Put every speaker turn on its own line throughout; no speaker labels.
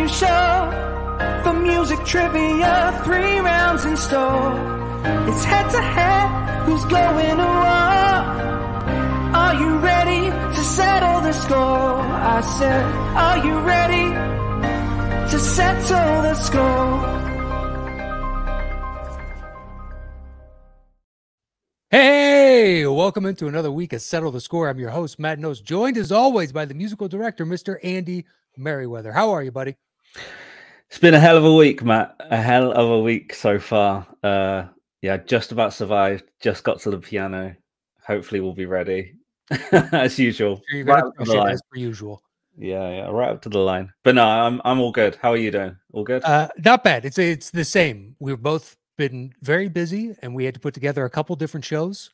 game show. For music trivia, 3 rounds in store. It's head to head, who's going to war? Are you ready to settle the score? I said, are you ready to settle the score?
Hey, welcome into another week of Settle the Score. I'm your host, Matt Knost, joined as always by the musical director, Mr. Andy Merryweather. How are you, buddy?
It's been a hell of a week, Matt. A hell of a week so far. Yeah, just about survived. Just got to the piano. Hopefully we'll be ready as usual.
You're gonna crush it as per usual.
Yeah, right up to the line. But no, I'm all good. How are you doing? All good?
Not bad. It's the same. We've both been very busy, and we had to put together a couple different shows.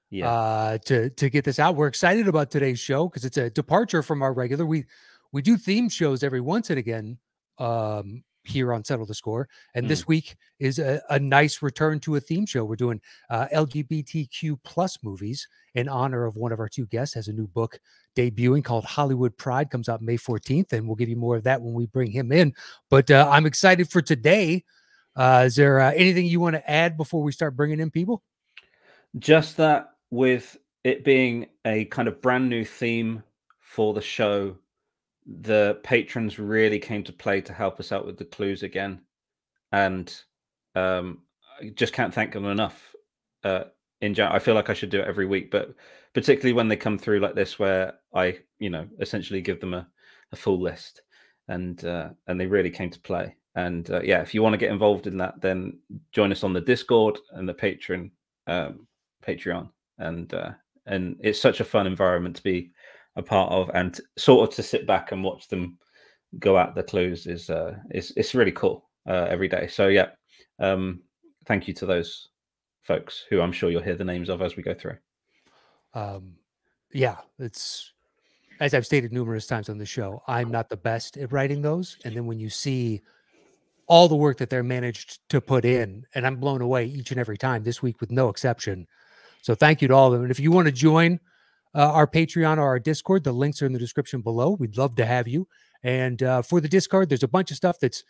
Yeah.
To get this out. We're excited about today's show because it's a departure from our regular. We do theme shows every once and again here on Settle the Score, and this week is a nice return to a theme show. We're doing LGBTQ plus movies in honor of one of our two guests. Has a new book debuting called Hollywood Pride, comes out May 14th, and we'll give you more of that when we bring him in. But I'm excited for today. Is there anything you want to add before we start bringing in people?
Just that with it being a kind of brand new theme for the show, the patrons really came to play to help us out with the clues again. And I just can't thank them enough. I feel like I should do it every week, but particularly when they come through like this, where I, essentially give them a full list, and they really came to play. And yeah, if you want to get involved in that, then join us on the Discord and the Patreon, and it's such a fun environment to be a part of, and sort of to sit back and watch them go at the clues is it's really cool every day. So yeah, thank you to those folks who I'm sure you'll hear the names of as we go through.
Yeah, it's, as I've stated numerous times on the show, I'm not the best at writing those, and then when you see all the work that they're managed to put in, and I'm blown away each and every time, this week with no exception. So thank you to all of them. And if you want to join our Patreon or our Discord, the links are in the description below. We'd love to have you. And for the Discord, there's a bunch of stuff that's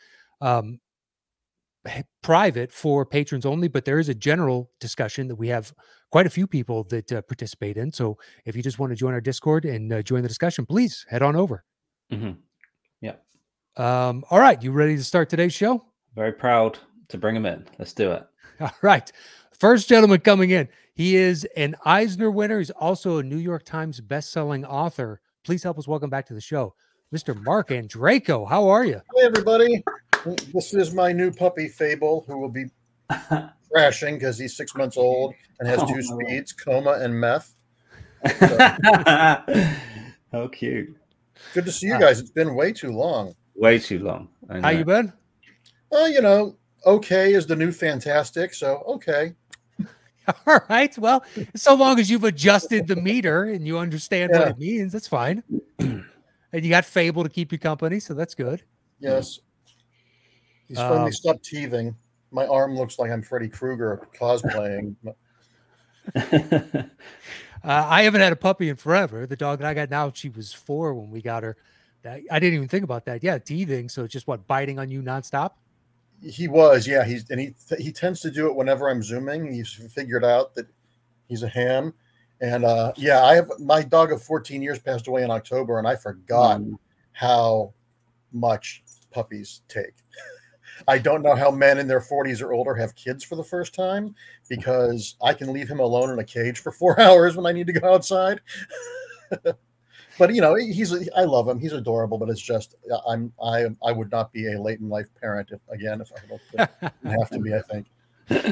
private for patrons only, but there is a general discussion that we have quite a few people that participate in. So if you just want to join our Discord and join the discussion, please head on over.
Yeah.
All right. You ready to start today's show?
Very proud to bring him in. Let's do it.
All right. First gentleman coming in. He is an Eisner winner. He's also a New York Times best-selling author. Please help us welcome back to the show, Mr. Marc Andreyko. How are you?
Hey, everybody. This is my new puppy, Fable, who will be crashing because he's 6 months old and has two speeds, coma and meth. So,
how cute.
Good to see you guys. It's been way too long.
Way too long.
How you been?
Okay is the new fantastic, so okay.
All right. Well, so long as you've adjusted the meter and you understand what it means, that's fine. And you got Fable to keep you company, so that's good.
Yes. He's finally stopped teething. My arm looks like I'm Freddy Krueger cosplaying.
I haven't had a puppy in forever. The dog that I got now, she was 4 when we got her. I didn't even think about that. Yeah, teething. So just biting on you nonstop?
He was, yeah. He tends to do it whenever I'm zooming. He's figured out that he's a ham. And yeah, I have my dog of 14 years passed away in October, and I forgot how much puppies take. I don't know how men in their 40s or older have kids for the first time, because I can leave him alone in a cage for 4 hours when I need to go outside. But I love him. He's adorable, but it's just I would not be a late in life parent if I don't have to be, I think.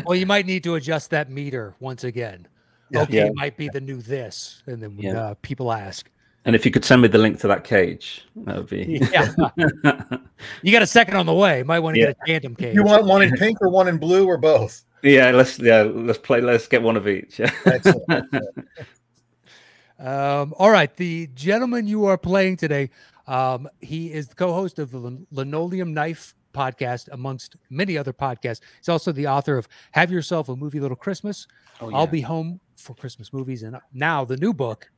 Well, you might need to adjust that meter once again.
Yeah.
Okay, it might be the new this, and then when people ask.
And if you could send me the link to that cage, that would be.
Yeah. You got a second on the way. Might want to get a tandem cage.
You want one in pink or one in blue or both?
Yeah, let's play. Let's get one of each. Yeah.
Excellent.
All right, the gentleman you are playing today, he is the co-host of the Linoleum Knife podcast, amongst many other podcasts. He's also the author of Have Yourself a Movie Little Christmas. Oh, yeah. I'll Be Home for Christmas Movies. And now the new book,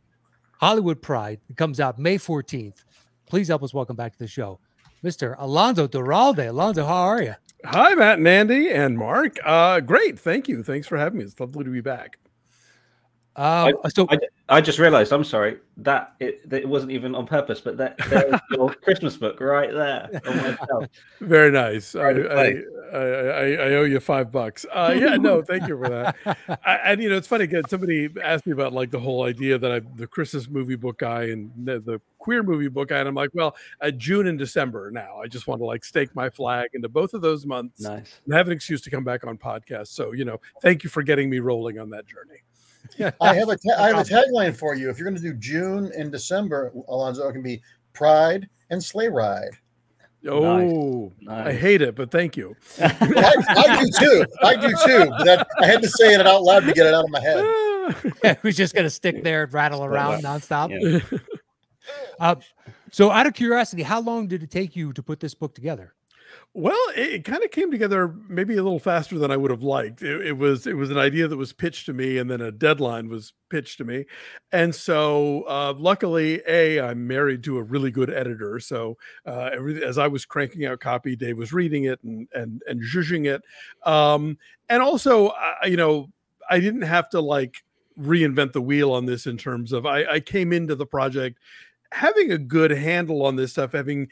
Hollywood Pride, it comes out May 14th. Please help us welcome back to the show, Mr. Alonso Duralde. Alonso, how are you?
Hi, Matt and Andy and Mark. Great. Thank you. Thanks for having me. It's lovely to be back.
I just realized, I'm sorry, that it wasn't even on purpose, but there's your Christmas book right there on my shelf.
Very nice. I owe you $5. Yeah, no, thank you for that. And it's funny, again, somebody asked me about like the whole idea that I'm the Christmas movie book guy and the queer movie book guy, and I'm like, well, June and December now. I just want to like stake my flag into both of those months.
Nice.
And have an excuse to come back on podcasts. So thank you for getting me rolling on that journey.
I have a tagline for you. If you're going to do June and December, Alonso, it can be Pride and Sleigh Ride.
Oh, nice. I hate it, but thank you.
I do too. But I had to say it out loud to get it out of my head.
Yeah, we're just going to stick there and rattle around nonstop. Yeah. So out of curiosity, how long did it take you to put this book together?
Well, it kind of came together maybe a little faster than I would have liked. It was an idea that was pitched to me, and then a deadline was pitched to me. And so luckily, I'm married to a really good editor. So as I was cranking out copy, Dave was reading it and zhuzhing it. And also, I didn't have to like reinvent the wheel on this in terms of I came into the project having a good handle on this stuff, having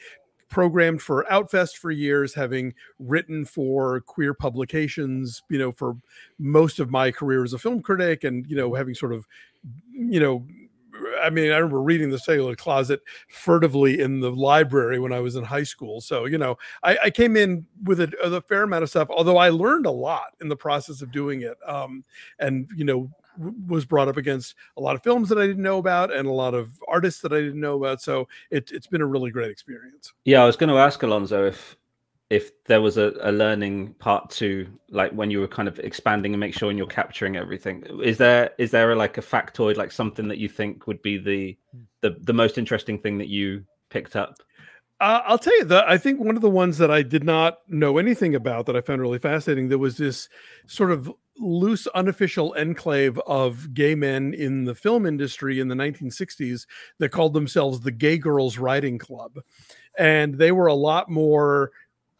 programmed for Outfest for years, having written for queer publications, for most of my career as a film critic, and having sort of, I remember reading The Cellular Closet furtively in the library when I was in high school. So, I came in with a fair amount of stuff, although I learned a lot in the process of doing it. And was brought up against a lot of films that I didn't know about and a lot of artists that I didn't know about. So it's been a really great experience.
Yeah, I was going to ask Alonso if there was a learning part to, like, when you were kind of expanding and make sure you're capturing everything. Is there like a factoid, like something that you think would be the most interesting thing that you picked up?
I'll tell you that I think one of the ones that I did not know anything about that I found really fascinating, there was this sort of loose, unofficial enclave of gay men in the film industry in the 1960s that called themselves the Gay Girls Writing Club. And they were a lot more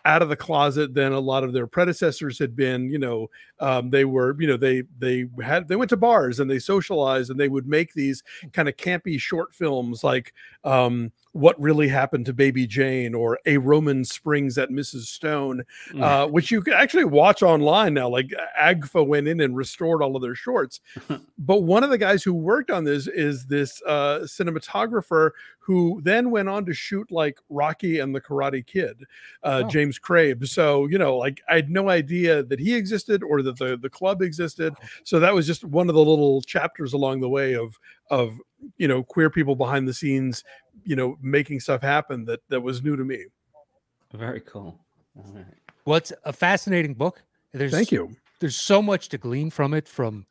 out of the closet than a lot of their predecessors had been. They were, they went to bars and they socialized, and they would make these kind of campy short films like What Really Happened to Baby Jane or A Roman Springs at Mrs. Stone, which you can actually watch online now. Like AGFA went in and restored all of their shorts. But one of the guys who worked on this is this cinematographer who then went on to shoot like Rocky and the Karate Kid, James Crabe. So, like I had no idea that he existed or that the club existed. So that was just one of the little chapters along the way of queer people behind the scenes, making stuff happen that was new to me.
Very cool. All right.
Well, it's a fascinating book.
Thank you.
There's so much to glean from it, from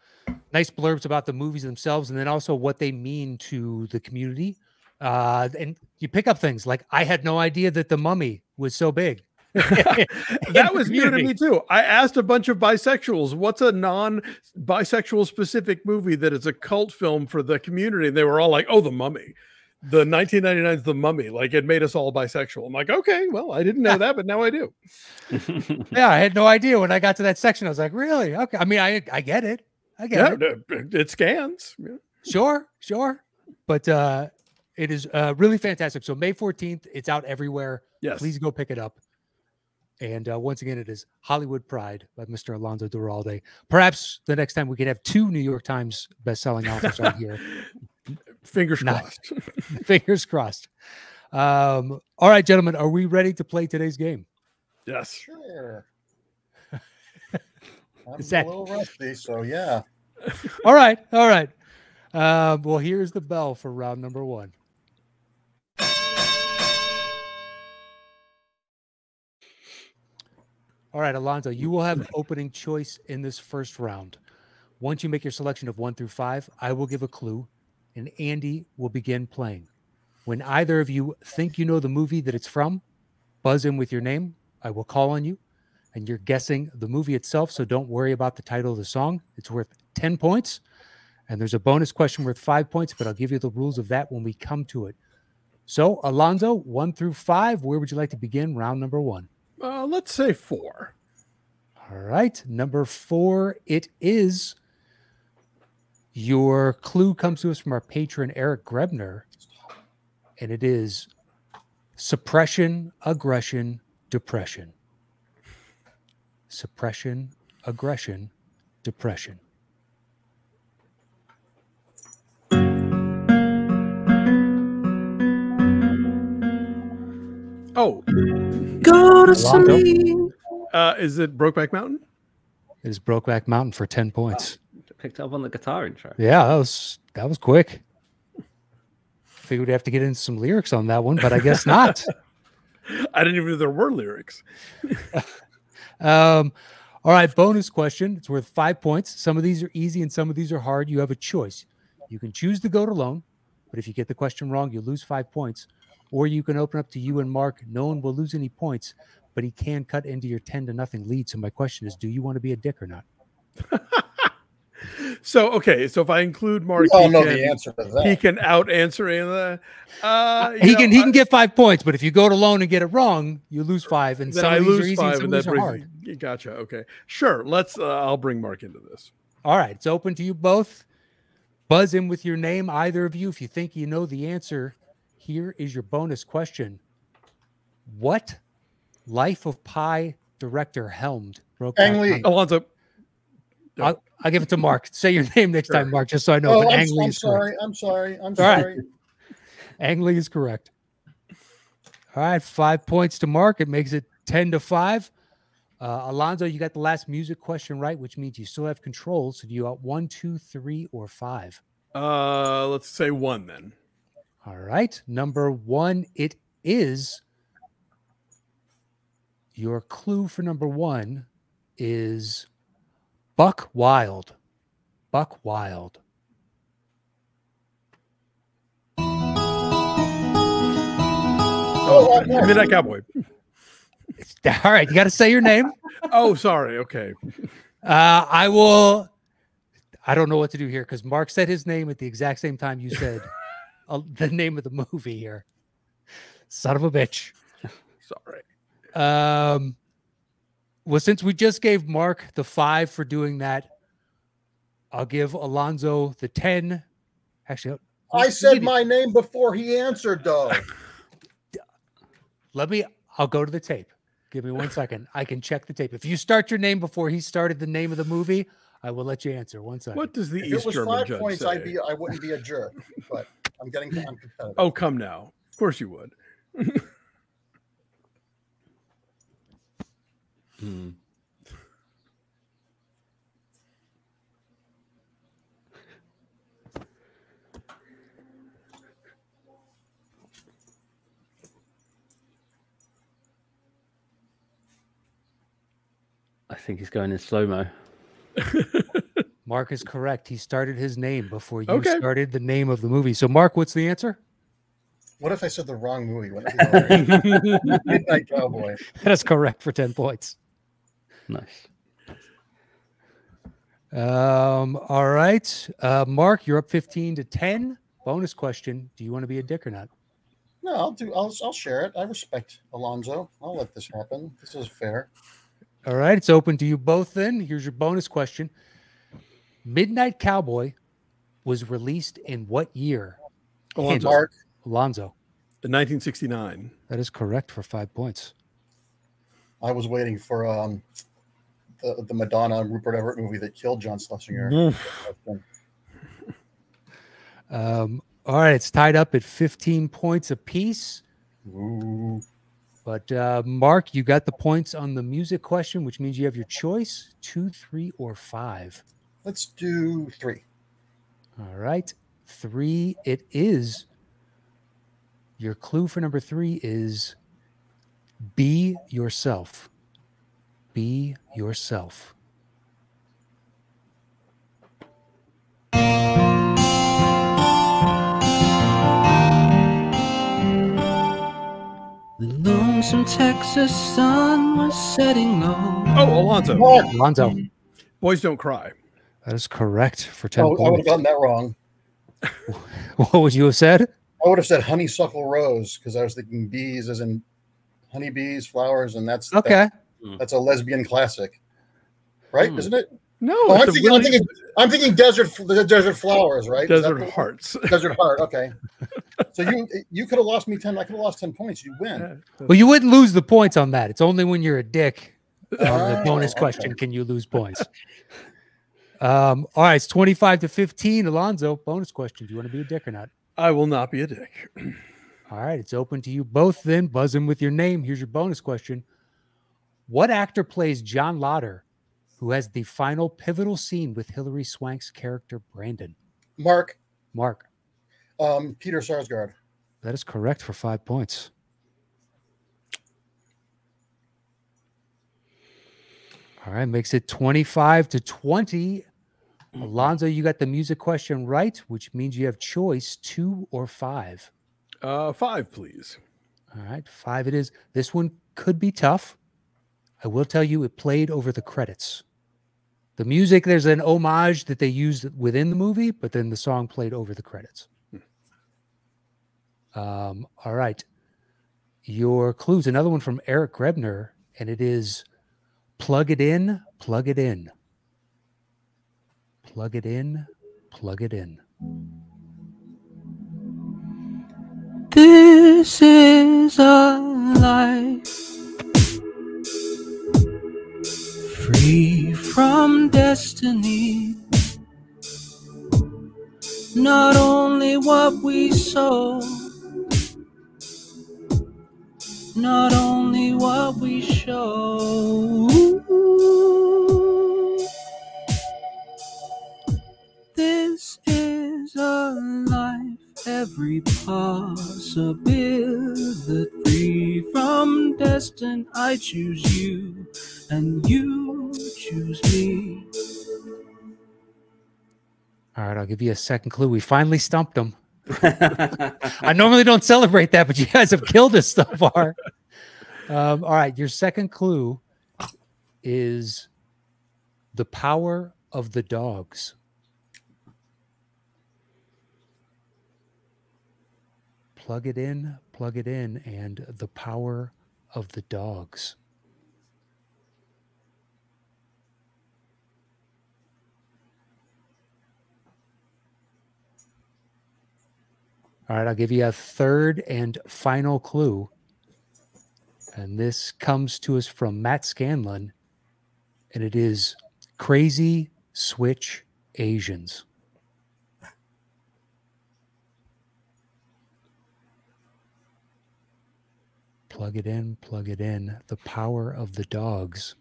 nice blurbs about the movies themselves, and then also what they mean to the community. And you pick up things like, I had no idea that The Mummy was so big.
That was new to me too. I asked a bunch of bisexuals, what's a non-bisexual specific movie that is a cult film for the community? And they were all like, oh, The Mummy. The 1999's The Mummy. Like, it made us all bisexual. I'm like, okay, well, I didn't know that, but now I do.
Yeah, I had no idea when I got to that section. I was like, really? Okay. I mean, I get it.
It scans.
Yeah. Sure. But it is really fantastic. So May 14th, it's out everywhere.
Yes.
Please go pick it up. And once again, it is Hollywood Pride by Mr. Alonso Duralde. Perhaps the next time we could have 2 New York Times bestselling authors on here.
Fingers crossed.
Fingers crossed. All right, gentlemen, are we ready to play today's game?
Yes.
Sure. I'm a
that...
little rusty, so yeah.
All right. Well, here's the bell for round number 1. All right, Alonso, you will have opening choice in this first round. Once you make your selection of 1 through 5, I will give a clue, and Andy will begin playing. When either of you think you know the movie that it's from, buzz in with your name. I will call on you, and you're guessing the movie itself, so don't worry about the title of the song. It's worth 10 points, and there's a bonus question worth 5 points, but I'll give you the rules of that when we come to it. So, Alonso, 1 through 5, where would you like to begin round number 1?
Let's say 4.
All right. Number 4, it is. Your clue comes to us from our patron, Eric Grebner, and it is suppression, aggression, depression. Suppression, aggression, depression.
Oh,
Go to
Alonso?
sleep.
is it Brokeback Mountain?
It is Brokeback Mountain for 10 points.
Picked up on the guitar intro.
Yeah, that was quick. Figured we'd have to get into some lyrics on that one, but I guess not.
I didn't even know there were lyrics.
All right, bonus question. It's worth 5 points. Some of these are easy and some of these are hard. You have a choice. You can choose to go it alone, but if you get the question wrong, you lose 5 points. Or you can open up to you and Mark. No one will lose any points, but he can cut into your 10-0 lead. So my question is, do you want to be a dick or not?
So, okay. So if I include Mark,
We all know the answer to that.
He can out answer any of that.
He can get 5 points, but if you go it alone and get it wrong, you lose 5. And
Then
some
I
of these are
lose
easy
5,
and some
and
of
that
these are hard.
brings. Gotcha. Okay, sure. Let's. I'll bring Mark into this.
All right, it's open to you both. Buzz in with your name, either of you, if you think you know the answer. Here is your bonus question. What Life of Pi director helmed Brokeback
Ang Lee.
Mountain?
Alonso.
I'll give it to Mark. Say your name next time, Mark, just so I know.
Oh,
but
I'm
Ang Lee is correct.
sorry. I'm sorry. I'm
All right.
sorry.
Ang Lee is correct. All right, 5 points to Mark. It makes it 10-5. Alonso, you got the last music question right, which means you still have control. So do you got 1, 2, 3, or 5?
Let's say 1 then.
All right. Number 1, it is. Your clue for number 1 is Buck Wild. Buck Wild.
Oh, Midnight Cowboy.
All right. You got to say your name.
Oh, sorry. Okay.
I don't know what to do here because Mark said his name at the exact same time you said the name of the movie here. Son of a bitch.
Sorry.
Well, since we just gave Mark the 5 for doing that, I'll give Alonso the 10. Actually,
I said my name before he answered, though.
I'll go to the tape. Give me 1 second. I can check the tape. If you start your name before he started the name of the movie, I will let you answer. 1 second.
What does the
If
East
it was
German
5
judge
points,
say?
I wouldn't be a jerk. But I'm competitive.
Oh, come now. Of course you would.
I think he's going in slow-mo.
Mark is correct. He started his name before you
Okay.
started the name of the movie. So, Mark, what's the answer?
What if I said the wrong movie? Wouldn't it be hilarious? Midnight Cowboy.
That is correct for 10 points.
Nice.
All right. Mark, you're up 15-10. Bonus question. Do you want to be a dick or not?
No, I'll share it. I respect Alonso. I'll let this happen. This is fair.
All right. It's open to you both then. Here's your bonus question. Midnight Cowboy was released in what year?
Alonso.
Mark.
Alonso.
In 1969.
That is correct for 5 points.
I was waiting for the Madonna and Rupert Everett movie that killed John Schlesinger.
All right. It's tied up at 15 points apiece.
Ooh.
But Mark, you got the points on the music question, which means you have your choice, 2, 3, or 5.
Let's do 3.
All right. 3 it is. Your clue for number 3 is be yourself. Be yourself.
The lonesome Texas sun was setting low.
Oh, Alonso.
Mark.
Alonso.
Boys Don't Cry.
That is correct for 10
Oh, I would have
points.
gotten that wrong.
What would you have said?
I I would have said honeysuckle rose because I was thinking bees as in honeybees, flowers, and that's
Okay.
That's a lesbian classic, right? Isn't it?
No,
Oh,
it's
I'm thinking desert flowers, right?
Desert hearts.
Desert heart. Okay. So you could have lost me 10. I could have lost 10 points. You win.
Well, you wouldn't lose the points on that. It's only when you're a dick on the
Oh,
bonus
okay.
question can you lose points. All right, it's 25-15. Alonso, bonus question. Do you want to be a dick or not?
I will not be a dick.
All right, it's open to you both then. Buzz in with your name. Here's your bonus question. What actor plays John Lotter, who has the final pivotal scene with Hilary Swank's character Brandon?
Mark.
Peter
Sarsgaard.
That is correct for 5 points. All right, makes it 25-20. Alonso, you got the music question right, which means you have choice 2 or 5.
5, please.
All right, 5 it is. This one could be tough. I will tell you it played over the credits. The music, there's an homage that they used within the movie, but then the song played over the credits. All right. Your clues, another one from Eric Grebner, and it is plug it in, plug it in. Plug it in, plug it in.
This is a life free from destiny. Not only what we sow, not only what we show. This is a life, every possibility from destined. I choose you and you choose me.
All right, I'll give you a second clue. We finally stumped them. I normally don't celebrate that, but you guys have killed us so far. All right, your second clue is the power of the dogs. Plug it in, and the power of the dogs. All right, I'll give you a third and final clue. And this comes to us from Matt Scanlon, and it is Crazy Switch Asians. Plug it in, the power of the dogs.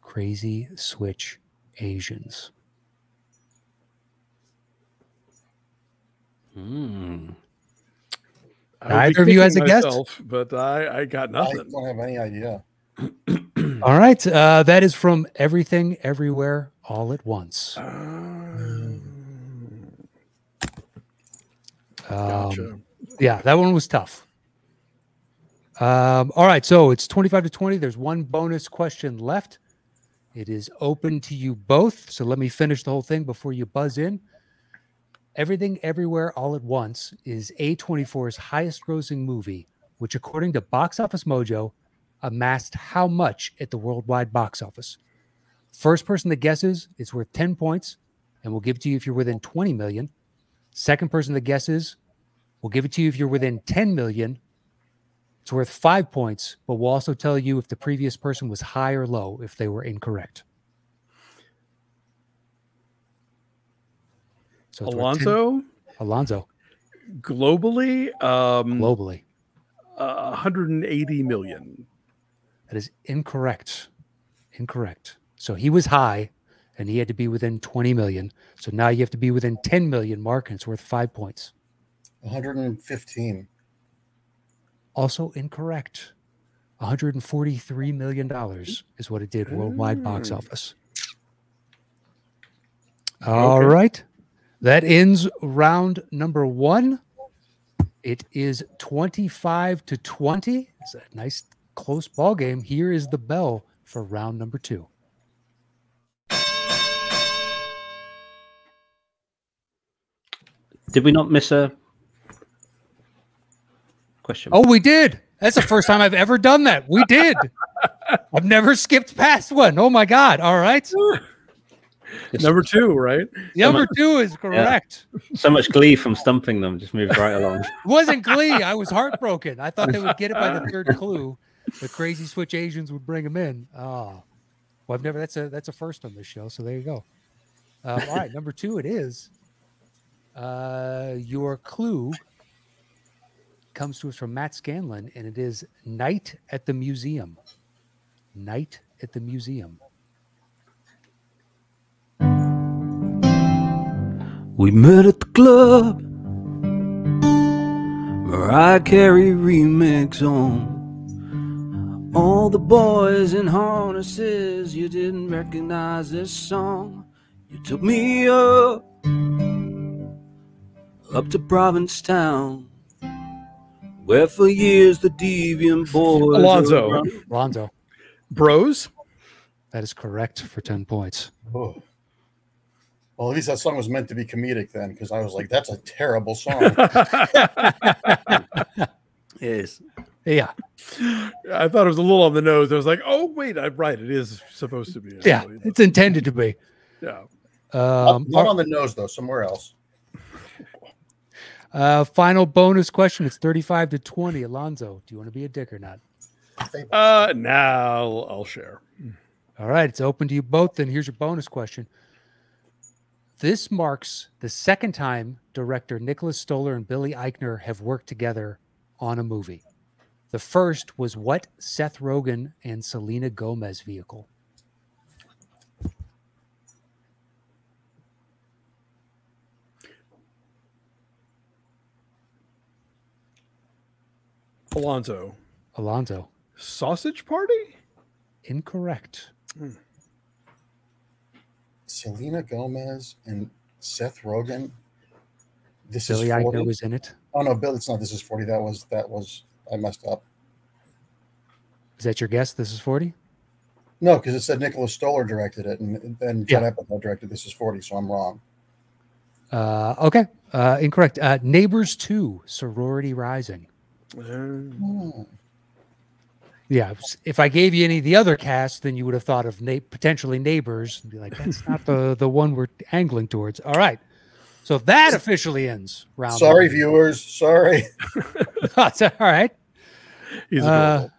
Crazy Switch Asians. Neither of you has a guess,
but I got nothing.
I don't have any idea.
All right, that is from Everything, Everywhere, All at Once.
Gotcha.
Yeah, that one was tough. All right, so it's 25-20. There's one bonus question left. It is open to you both. So let me finish the whole thing before you buzz in. Everything, Everywhere, All at Once is A24's highest grossing movie, which according to Box Office Mojo, amassed how much at the worldwide box office? First person that guesses, it's worth 10 points, and we'll give it to you if you're within 20 million. Second person that guesses, we'll give it to you if you're within 10 million. It's worth 5 points, but we'll also tell you if the previous person was high or low if they were incorrect. So
Alonso?
Globally?
Globally. 180 million.
That is incorrect. So he was high, and he had to be within 20 million. So now you have to be within 10 million, Mark, and it's worth 5 points.
115.
Also incorrect. $143 million is what it did worldwide box office. All right. That ends round number 1. It is 25-20. It's a nice close ball game. Here is the bell for round number 2.
Did we not miss a Question.
Oh, we did. That's the first time I've ever done that. We did. I've never skipped past one. Oh my God. All right.
Number 2, right?
Number 2 is correct.
So much glee from stumping them. Just moved right along.
It wasn't glee. I was heartbroken. I thought they would get it by the 3rd clue. The Crazy Switch Asians would bring them in. Oh, well, I've never. That's a first on this show. So there you go. All right, number 2 it is. Your clue comes to us from Matt Scanlon, and it is Night at the Museum. Night at the Museum.
We met at the club, Mariah Carey remix on. All the boys in harnesses, you didn't recognize this song. You took me up to Provincetown, where for years the deviant boys.
Alonso.
Bros.
That is correct for 10 points.
Oh. Well, at least that song was meant to be comedic then, because I was like, that's a terrible song.
Yes.
Yeah.
I thought it was a little on the nose. I was like, oh, wait, I'm right. It is supposed to be.
Yeah, it's intended to be.
Yeah.
Not on the nose, though, somewhere else.
Final bonus question. It's 35-20. Alonso, do you want to be a dick or not?
Now I'll share.
All right, it's open to you both. Then here's your bonus question. This marks the second time director Nicholas Stoller and Billy Eichner have worked together on a movie. The first was what Seth Rogen and Selena Gomez vehicle?
Alonso. Sausage Party?
Incorrect.
Selena Gomez and Seth Rogen.
Billy Eichner was in it.
Oh no, Bill, it's not. This is 40. That was. I messed up.
Is that your guess? This is 40?
No, because it said Nicholas Stoller directed it, and Judd Apatow directed This Is 40, so I'm wrong.
Okay. Incorrect. Neighbors 2, Sorority Rising. Yeah. If I gave you any of the other cast, then you would have thought of potentially Neighbors and be like, that's not the one we're angling towards. All right. So that officially ends round.
Sorry, viewers. Sorry.
That's all right.
He's adorable.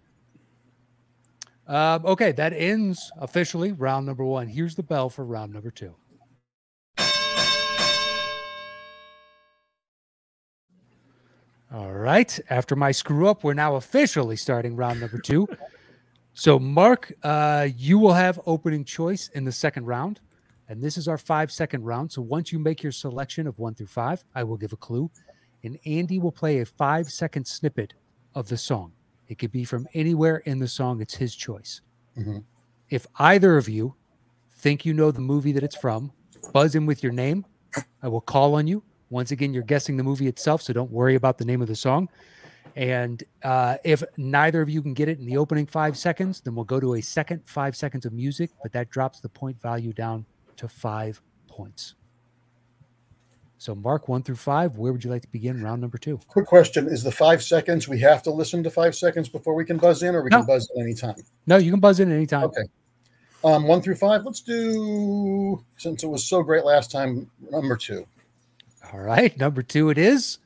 Okay, that ends officially round number 1. Here's the bell for round number 2. All right. After my screw up, we're now officially starting round number 2. So, Mark, you will have opening choice in the second round. And this is our 5-second round. So once you make your selection of 1 through 5, I will give a clue. And Andy will play a 5-second snippet of the song. It could be from anywhere in the song. It's his choice.
Mm-hmm.
If either of you think you know the movie that it's from, buzz in with your name. I will call on you. Once again, you're guessing the movie itself, so don't worry about the name of the song. And if neither of you can get it in the opening 5 seconds, then we'll go to a second 5 seconds of music, but that drops the point value down to 5 points. So Mark, 1 through 5, where would you like to begin round number 2?
Quick question. Is the 5 seconds, we have to listen to 5 seconds before we can buzz in, or we can buzz in anytime?
No, you can buzz in anytime.
Okay. 1 through 5, let's do, since it was so great last time, number 2.
All right, number 2 it is.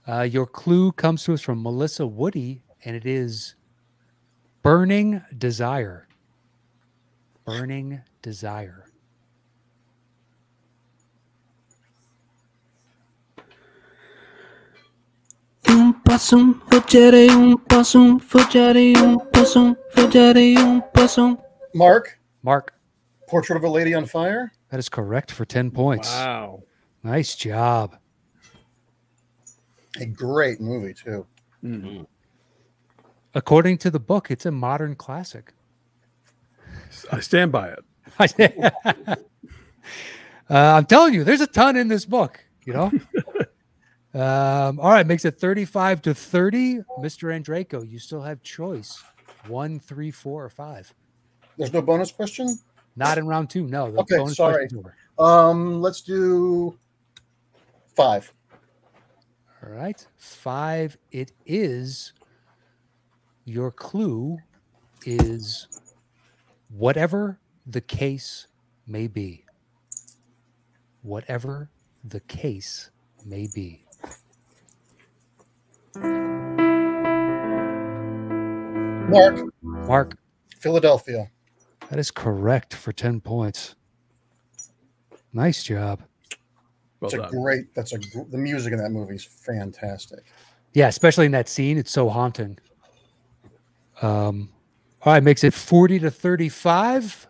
Your clue comes to us from Melissa Woody, and it is Burning Desire. Burning Desire.
Mark?
Mark.
Portrait of a Lady on Fire?
That is correct for 10 points.
Wow.
Nice job.
A great movie, too.
Mm-hmm.
According to the book, it's a modern classic.
I stand by it.
I'm telling you, there's a ton in this book, you know? All right, makes it 35-30. Mr. Andreyko, you still have choice. 1, 3, 4, or 5.
There's no bonus question?
Not in round 2, no. The
Okay,
bonus
sorry.
question's over.
Let's do 5.
All right. 5, it is. Your clue is whatever the case may be. Whatever the case may be. Mark.
Philadelphia.
That is correct for 10 points. Nice job.
Well done.
The music in that movie is fantastic.
Yeah, especially in that scene. It's so haunting. All right, makes it 40-35.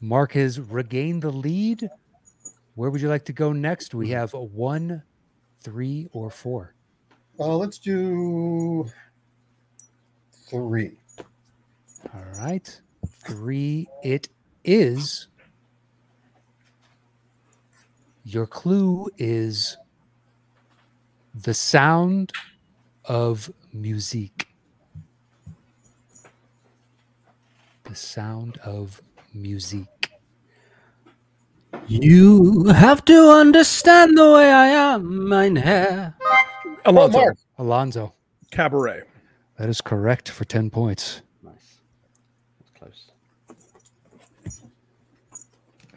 Mark has regained the lead. Where would you like to go next? We have a 1, 3, or 4.
Let's do 3.
All right. 3, it is. Your clue is the sound of music. The sound of music.
You have to understand the way I am, mein Herr.
Alonso.
Mark.
Alonso.
Cabaret.
That is correct for 10 points.
Nice. That's close.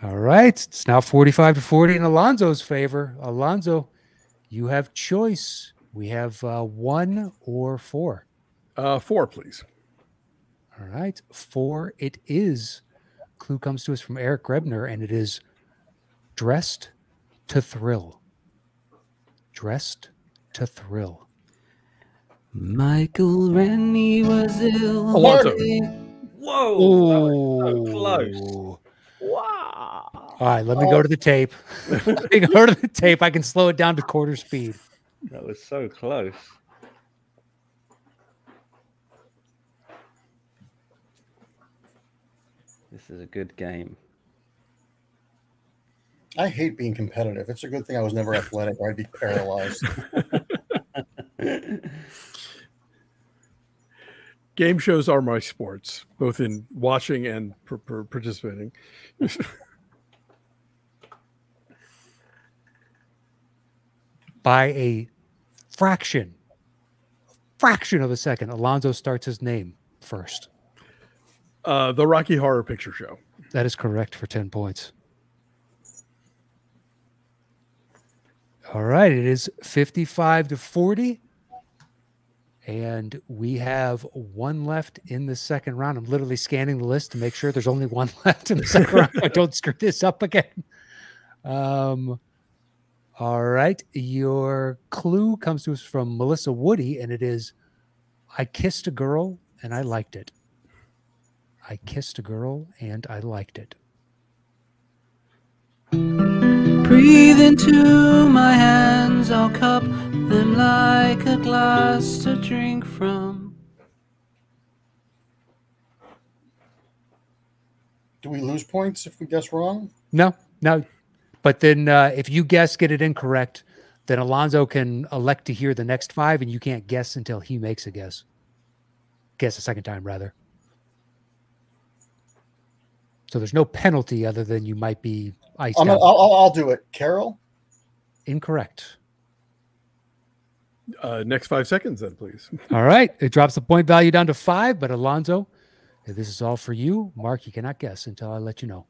All right. It's now 45-40 in Alonso's favor. Alonso, you have choice. We have 1 or 4.
4, please.
All right. 4, it is. Clue comes to us from Eric Grebner, and it is dressed to thrill. Dressed to thrill.
Michael Rennie was ill.
Alonso.
Whoa.
Oh,
That was so close. Wow.
All right, let me go to the tape. Let me go to the tape. I can slow it down to quarter speed.
That was so close. This is a good game.
I hate being competitive. It's a good thing I was never athletic, or I'd be paralyzed.
Game shows are my sports, both in watching and participating.
By a fraction of a second, Alonso starts his name first.
The Rocky Horror Picture Show.
That is correct for 10 points. All right, it is 55-40. And we have 1 left in the second round. I'm literally scanning the list to make sure there's only 1 left in the second round. I don't screw this up again. All right. Your clue comes to us from Melissa Woody, and it is, I kissed a girl and I liked it. I kissed a girl and I liked it.
Breathe into my hands, I'll cup them like a glass to drink from.
Do we lose points if we guess wrong?
No. But then if you get it incorrect, then Alonso can elect to hear the next 5, and you can't guess until he makes a guess. Guess a second time, rather. So there's no penalty other than you might be iced out.
I'll do it. Carol?
Incorrect.
Next 5 seconds, then, please.
All right. It drops the point value down to 5, but Alonso, this is all for you. Mark, you cannot guess until I let you know.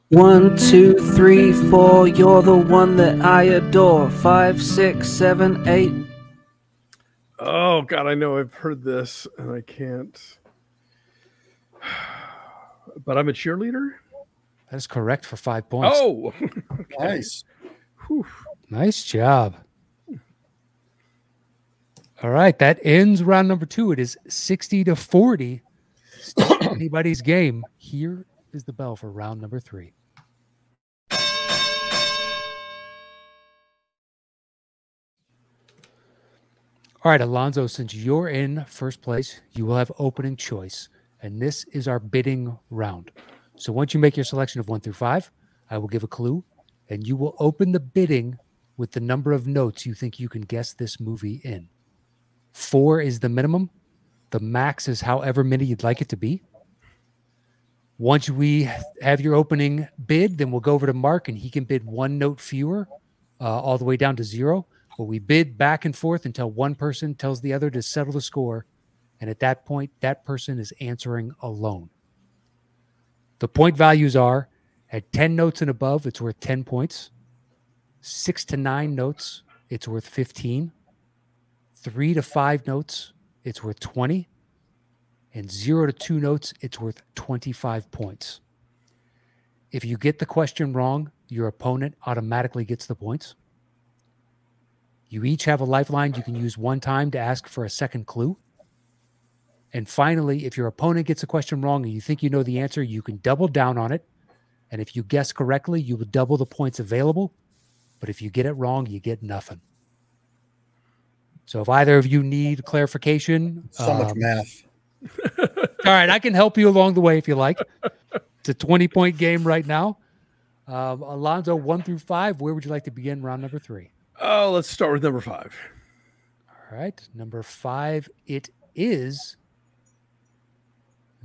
1, 2, 3, 4, you're the one that I adore. 5, 6, 7, 8.
Oh, God, I know I've heard this, and I can't. But I'm a cheerleader?
That is correct for 5 points.
Oh! Okay.
Nice.
Whew.
Nice job. All right. That ends round number 2. It is 60-40. Still anybody's game. Here is the bell for round number 3. All right, Alonso, since you're in first place, you will have opening choice. And this is our bidding round. So once you make your selection of 1 through 5, I will give a clue, and you will open the bidding with the number of notes you think you can guess this movie in. 4 is the minimum. The max is however many you'd like it to be. Once we have your opening bid, then we'll go over to Mark, and he can bid 1 note fewer all the way down to 0, where we bid back and forth until one person tells the other to settle the score. And at that point, that person is answering alone. The point values are at 10 notes and above, it's worth 10 points. 6 to 9 notes, it's worth 15. 3 to 5 notes, it's worth 20. And 0 to 2 notes, it's worth 25 points. If you get the question wrong, your opponent automatically gets the points. You each have a lifeline you can use one time to ask for a second clue. And finally, if your opponent gets a question wrong and you think you know the answer, you can double down on it. And if you guess correctly, you will double the points available. But if you get it wrong, you get nothing. So if either of you need clarification.
So much math.
All right, I can help you along the way if you like. It's a 20-point game right now. Alonso, 1 through 5, where would you like to begin round number 3?
Oh, let's start with number 5.
All right, number 5, it is.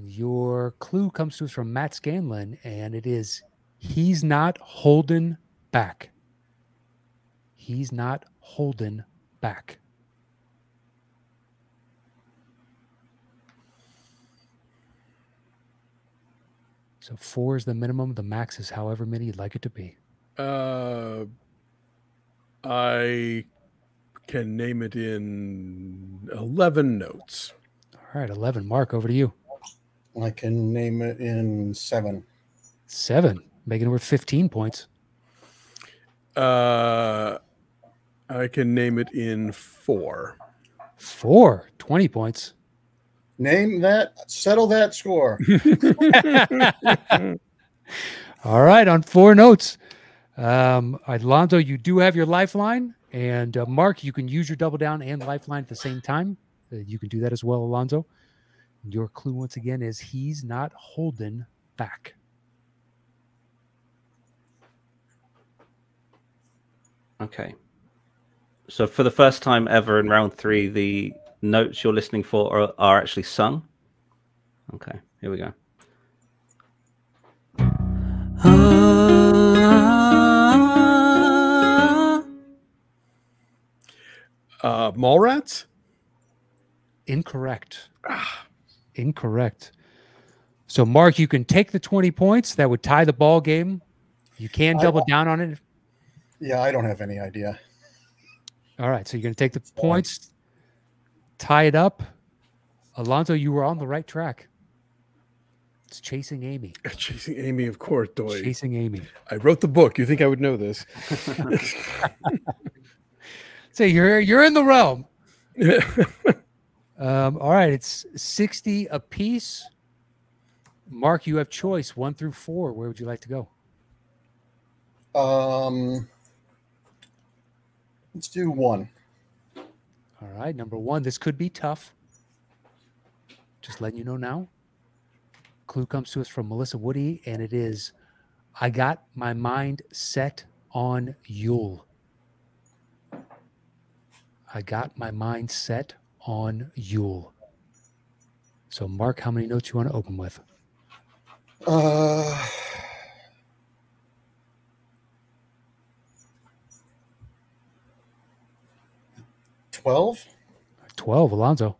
Your clue comes to us from Matt Scanlon, and it is he's not holding back. He's not holding back. So 4 is the minimum. The max is however many you'd like it to be.
I can name it in 11 notes.
All right, 11. Mark, over to you.
I can name it in 7.
7, making it worth 15 points.
I can name it in 4.
4, 20 points.
Name that, settle that score.
All right, on 4 notes. Alonso, you do have your lifeline. And Mark, you can use your double down and lifeline at the same time. You can do that as well, Alonso. Your clue, once again, is he's not holding back.
Okay. So for the first time ever in round 3, the notes you're listening for are actually sung. Okay, here we go.
Mallrats?
Incorrect. Incorrect. So, Mark, you can take the 20 points. That would tie the ball game. You can double down on it.
Yeah, I don't have any idea.
All right, so you're going to take the points, tie it up. Alonso, you were on the right track. It's Chasing Amy.
Chasing Amy, of course, Doy.
Chasing Amy.
I wrote the book. You think I would know this?
So you're in the realm. All right, it's 60 apiece. Mark, you have choice 1 through 4. Where would you like to go?
Let's do 1.
All right, number 1. This could be tough. Just letting you know now. Clue comes to us from Melissa Woody, and it is, I got my mind set on Yule. I got my mind set on Yule. So, Mark, how many notes you want to open with?
12.
12, Alonso.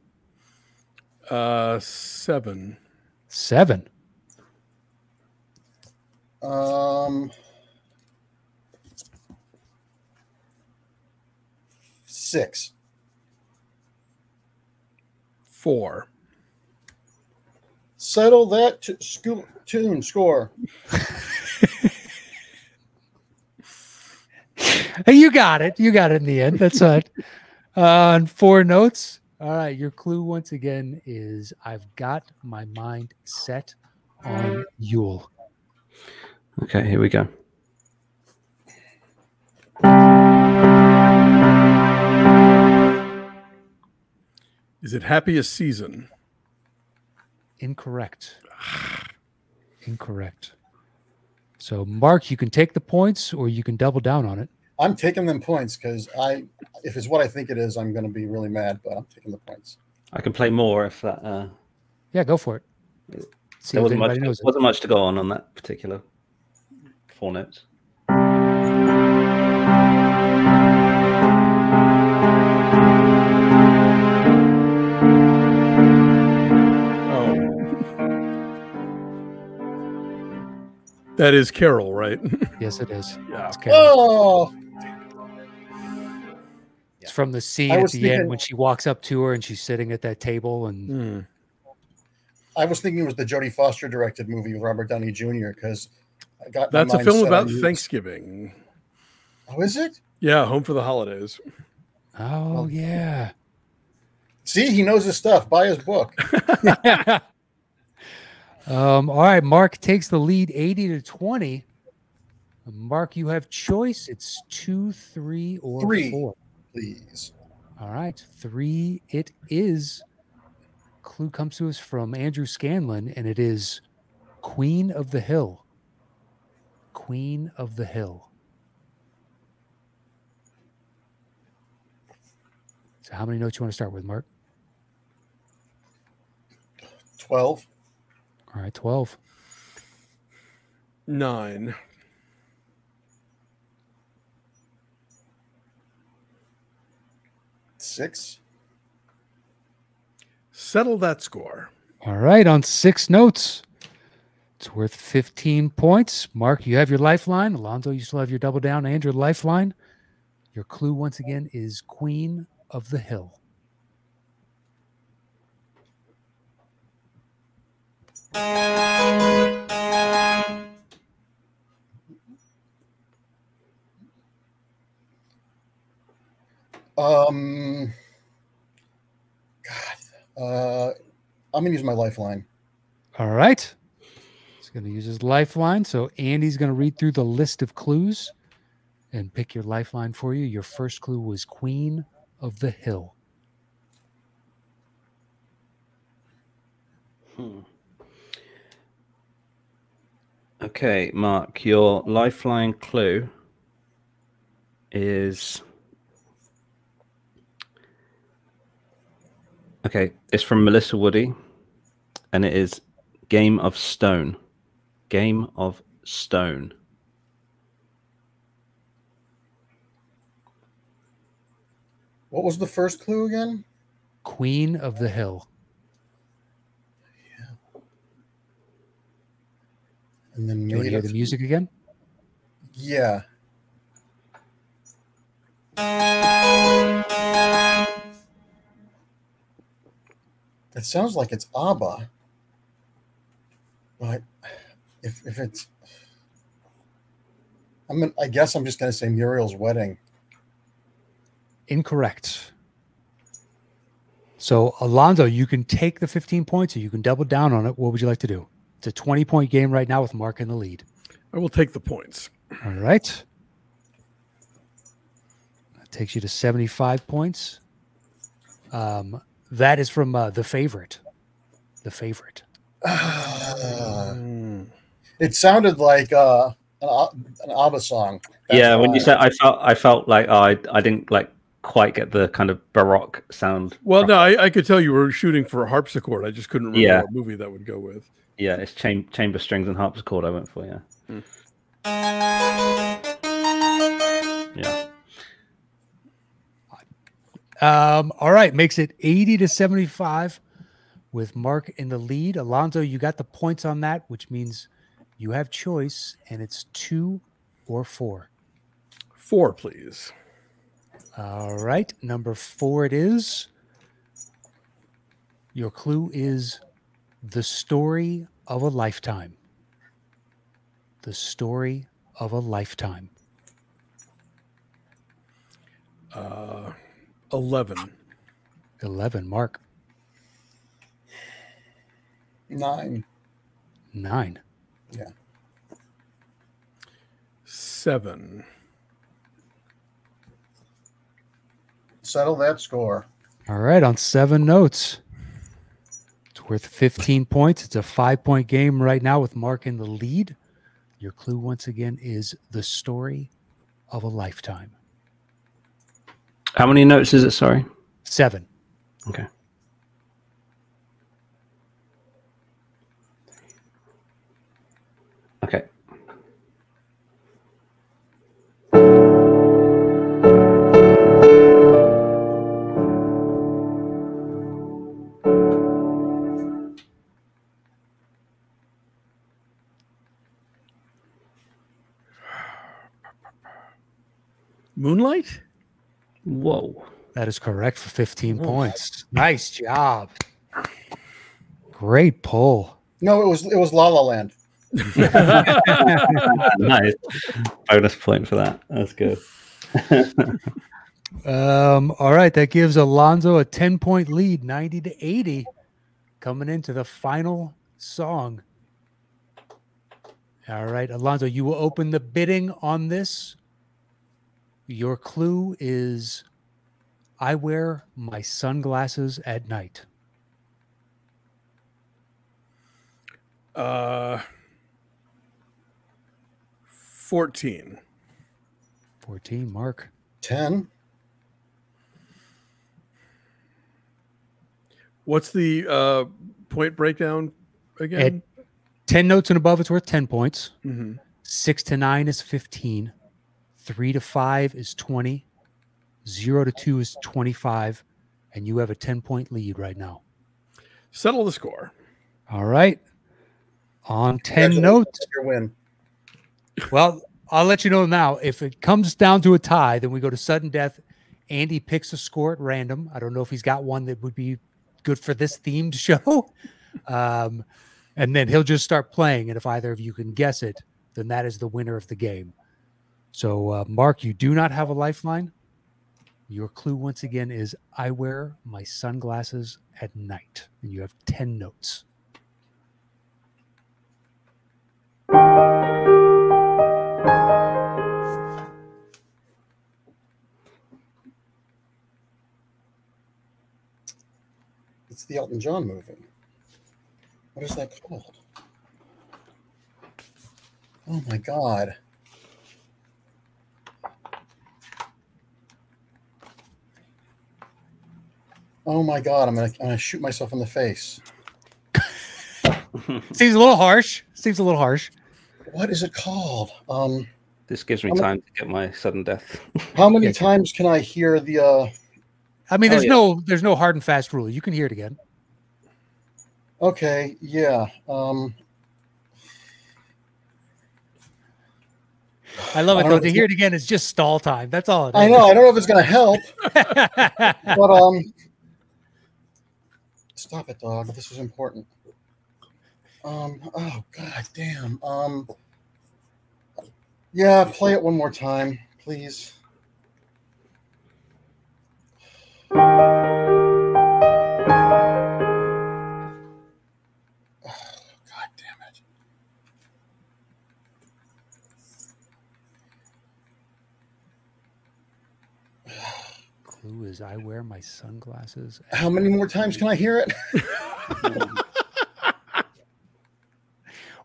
7.
7.
6.
4.
Settle that tune score.
You got it. You got it in the end. That's right. On 4 notes. All right. Your clue once again is I've got my mind set on Yule.
Okay, here we go.
Is it Happiest Season?
Incorrect. Incorrect. So, Mark, you can take the points or you can double down on it.
I'm taking them points because if it's what I think it is, I'm going to be really mad, but I'm taking the points.
I can play more if that...
Yeah, go for it. See
there
if
wasn't
anybody knows it.
wasn't much to go on that particular 4 notes.
That is Carol, right?
Yes, it is.
Yeah.
It's Carol.
Oh,
It's from the scene
I
at
was
the end
thinking-
when she walks up to her and she's sitting at that table. And
Hmm.
I was thinking it was the Jodie Foster directed movie with Robert Downey Jr. because I got my
That's a
mind
film
set
about
on you.
Thanksgiving.
Oh, is it?
Yeah, Home for the Holidays.
oh, yeah.
See, he knows his stuff. Buy his book.
All right. Mark takes the lead 80-20. Mark, you have choice. It's 2, 3, or
3.
4.
Please.
All right. 3 it is. Clue comes to us from Andrew Scanlon, and it is Queen of the Hill. Queen of the Hill. So how many notes you want to start with, Mark?
12.
All right, 12.
9.
6.
Settle that score.
All right, on 6 notes. It's worth 15 points. Mark, you have your lifeline. Alonso, you still have your double down and your lifeline. Your clue, once again, is Queen of the Hill.
I'm gonna use my lifeline.
All right. He's going to use his lifeline. So Andy's going to read through the list of clues and pick your lifeline for you. Your first clue was Queen of the Hill.
Okay, Mark, your lifeline clue is... Okay, it's from Melissa Woody, and it is Game of Stone. Game of Stone.
What was the first clue again?
Queen of the Hill.
And then
Do you want to hear the music again?
Yeah. It sounds like it's ABBA. But if it's... I guess I'm just going to say Muriel's Wedding.
Incorrect. So, Alonso, you can take the 15 points or you can double down on it. What would you like to do? It's a 20-point game right now with Mark in the lead.
I will take the points.
All right. That takes you to 75 points. That is from The Favorite. The Favorite.
It sounded like an ABBA song.
Yeah, when
why.
you said, I felt like I didn't like quite get the kind of baroque sound.
Well, no, I could tell you were shooting for a harpsichord. I just couldn't remember what movie that would go with.
Yeah, it's chamber strings and harpsichord I went for, yeah. Yeah.
All right, makes it 80-75 with Mark in the lead. Alonso, you got the points on that, which means you have choice, and it's 2 or 4.
4, please.
All right, number 4 it is. Your clue is The Story of a Lifetime. The Story of a Lifetime.
11.
11, Mark.
9.
9.
Yeah.
7.
Settle that score.
All right, on 7 notes. It's worth 15 points. It's a 5-point game right now with Mark in the lead. Your clue, once again, is The Story of a Lifetime.
How many notes is it, sorry?
7.
Okay. Okay.
Moonlight?
Whoa.
That is correct for 15 points. Nice job. Great pull.
No, it was La La Land.
Nice. Bonus point for that. That's good.
All right, that gives Alonso a 10-point lead, 90-80, coming into the final song. All right, Alonso, you will open the bidding on this. Your clue is I wear my sunglasses at night.
14.
14, Mark.
10.
What's the point breakdown again?
At 10 notes and above, it's worth 10 points.
Mm-hmm.
6 to 9 is 15. 3 to 5 is 20. 0 to 2 is 25. And you have a 10-point lead right now.
Settle the score.
All right. On 10 notes.
Your win.
Well, I'll let you know now. If it comes down to a tie, then we go to sudden death. Andy picks a score at random. I don't know if he's got one that would be good for this themed show. And then he'll just start playing. And if either of you can guess it, then that is the winner of the game. So, Mark, you do not have a lifeline. Your clue, once again, is I wear my sunglasses at night. And you have 10 notes.
It's the Elton John movie. What is that called? Oh my God. Oh my God, I'm gonna shoot myself in the face.
Seems a little harsh.
What is it called?
This gives me time to get my sudden death.
How many times can I hear the
I mean, there's no hard and fast rule. You can hear it again.
Okay, yeah.
I love it though. To hear it again is just stall time. That's all it is.
I know. I don't know if it's gonna help. But stop it, dog. This is important. Oh God damn. Yeah, play it one more time, please. God damn it.
Clue is I wear my sunglasses.
How many more times can I hear it?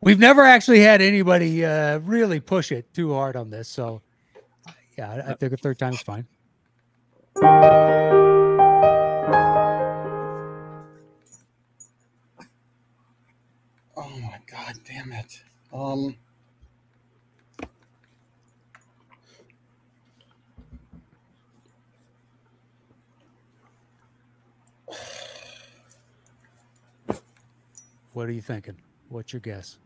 We've never actually had anybody really push it too hard on this. So, yeah, I think a third time is fine.
Oh my God damn it.
What are you thinking? What's your guess?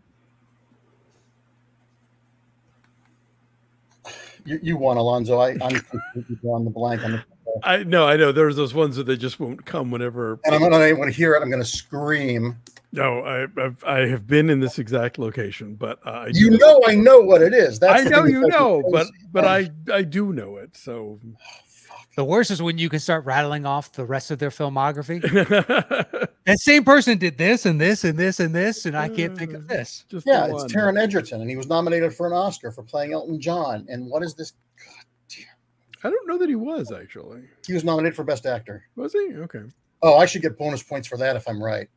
You won, Alonso. I'm completely drawing the blank on the.
I know. There's those ones that they just won't come whenever.
And I'm gonna when I hear it, I'm gonna scream.
No, I have been in this exact location, but I
know what it is. That's
I know you know, but I do know it. So
the worst is when you can start rattling off the rest of their filmography. That same person did this and this and this and this, and I can't think of this.
just
Yeah,
the
it's
one.
Taron Egerton, and he was nominated for an Oscar for playing Elton John. And what is this? God damn.
I don't know that he was actually.
He was nominated for Best Actor.
Was he? Okay.
Oh, I should get bonus points for that if I'm right.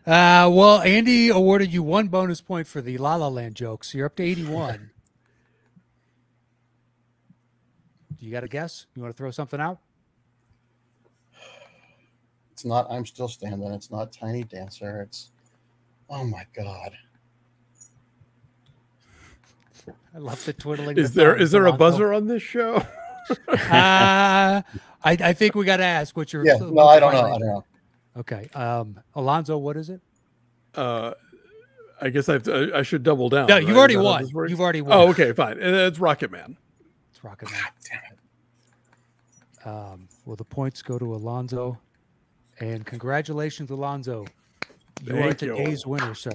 Well, Andy awarded you 1 bonus point for the La La Land joke, so you're up to 81. You got a guess? You want to throw something out?
It's not I'm Still Standing. It's not Tiny Dancer. It's oh my God.
I love the twiddling.
Is there a buzzer on this show?
I think we got to ask what your.
Yeah, no, I don't know.
Okay. Alonso, what is it?
I guess I should double down.
No,
right?
you've already won. You've already won.
Oh, okay, fine. It's Rocket Man.
It's Rocket Man. Well, the points go to Alonso, and congratulations, Alonso. You are today's winner, sir.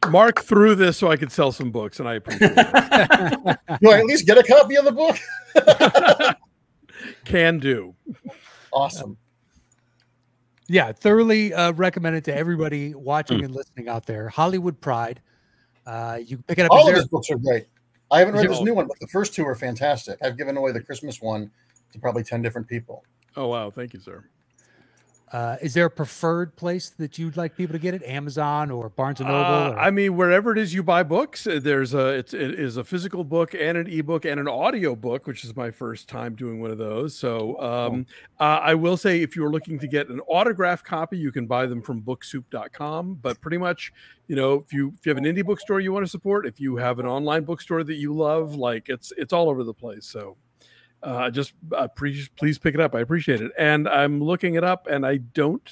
Mark threw this so I could sell some books, and I appreciate it.
Do I at least get a copy of the book?
Can do.
Awesome.
Yeah, thoroughly recommended to everybody watching and listening out there. Hollywood Pride. You can pick it up.
All of his books are great. I haven't read this new one, but the first two are fantastic. I've given away the Christmas one to probably 10 different people.
Oh, wow. Thank you, sir.
Is there a preferred place that you'd like people to get it? Amazon or Barnes & Noble?
I mean, wherever it is you buy books, it is a physical book and an ebook and an audio book, which is my first time doing one of those. So I will say, if you're looking to get an autographed copy, you can buy them from booksoup.com. But pretty much, if you have an indie bookstore you want to support, if you have an online bookstore that you love, like it's all over the place. So please pick it up. I appreciate it. And I'm looking it up, and I don't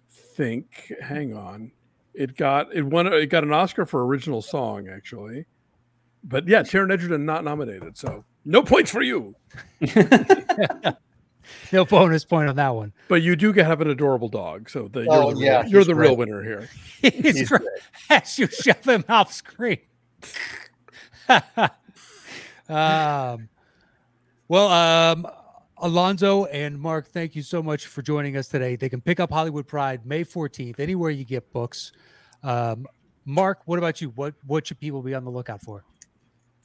think, hang on, it got an Oscar for original song, actually. But yeah, Taron Egerton not nominated, so no points for you.
No bonus point on that one.
But you do have an adorable dog, so you're the real winner here.
He's great. As you shove him off screen. Alonso and Mark, thank you so much for joining us today. They can pick up Hollywood Pride May 14th, anywhere you get books. Mark, what about you? What should people be on the lookout for?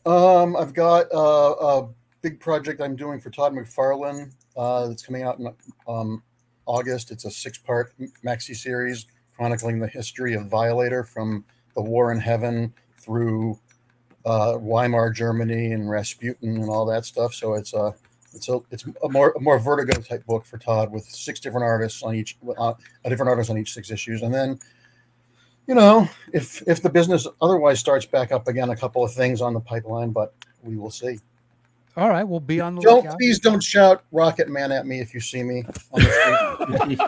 I've got a big project I'm doing for Todd McFarlane that's coming out in August. It's a 6-part maxi series chronicling the history of Violator from the War in Heaven through Weimar Germany and Rasputin and all that stuff. So it's a more Vertigo type book for Todd with 6 different artists on each, a different artist on each 6 issues. And then, if the business otherwise starts back up again, a couple of things on the pipeline, but we will see.
All right, we'll be on the lookout.
Please don't shout Rocket Man at me if you see me on the street.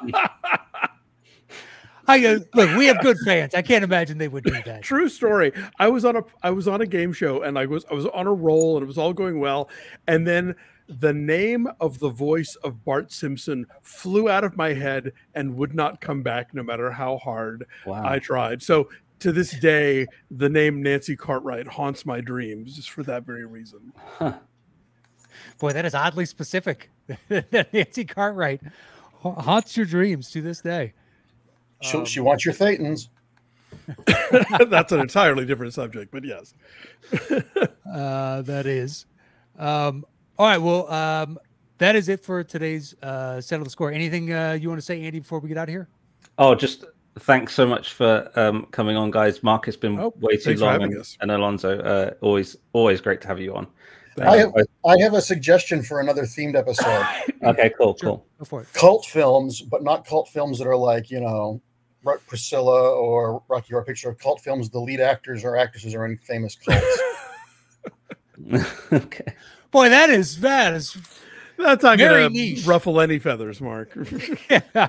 Look, we have good fans. I can't imagine they would do that.
True story. I was on a game show, and I was on a roll, and it was all going well, and then the name of the voice of Bart Simpson flew out of my head and would not come back, no matter how hard I tried. So to this day, the name Nancy Cartwright haunts my dreams, just for that very reason.
Huh. Boy, that is oddly specific. Nancy Cartwright haunts your dreams to this day.
She wants your Thetans.
That's an entirely different subject, but yes.
That is. All right, well, that is it for today's Settle the Score. Anything you want to say, Andy, before we get out of here?
Oh, just thanks so much for coming on, guys. Mark, it's been way too long, and Alonso, always great to have you on.
I have a suggestion for another themed episode.
Okay, cool.
Go for it.
Cult films, but not cult films that are like, Priscilla or Rocky Horror Picture. Cult films, the lead actors or actresses are in famous cults.
Okay.
Boy, that's
not going to ruffle any feathers, Mark.
Yeah.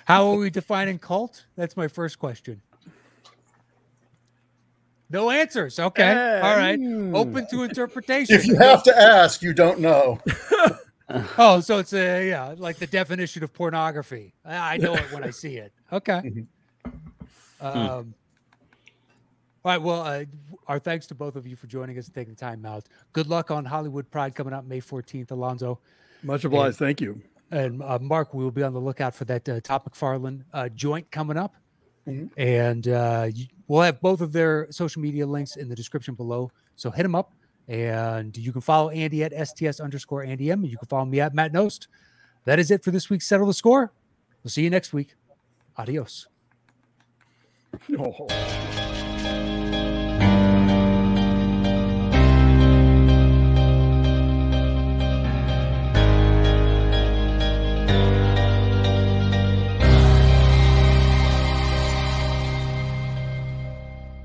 How are we defining cult? That's my first question. No answers. Okay. All right. Open to interpretation.
If you have to ask, you don't know.
Oh, so it's like the definition of pornography. I know it when I see it. Okay. All right. Well, our thanks to both of you for joining us and taking the time out. Good luck on Hollywood Pride coming out May 14th, Alonso.
Much obliged. Thank you.
And Mark, we will be on the lookout for that Todd McFarlane joint coming up. And we'll have both of their social media links in the description below. So hit them up. And you can follow Andy at STS_AndyM. And you can follow me at Matt Knost. That is it for this week's Settle the Score. We'll see you next week. Adios.
Oh.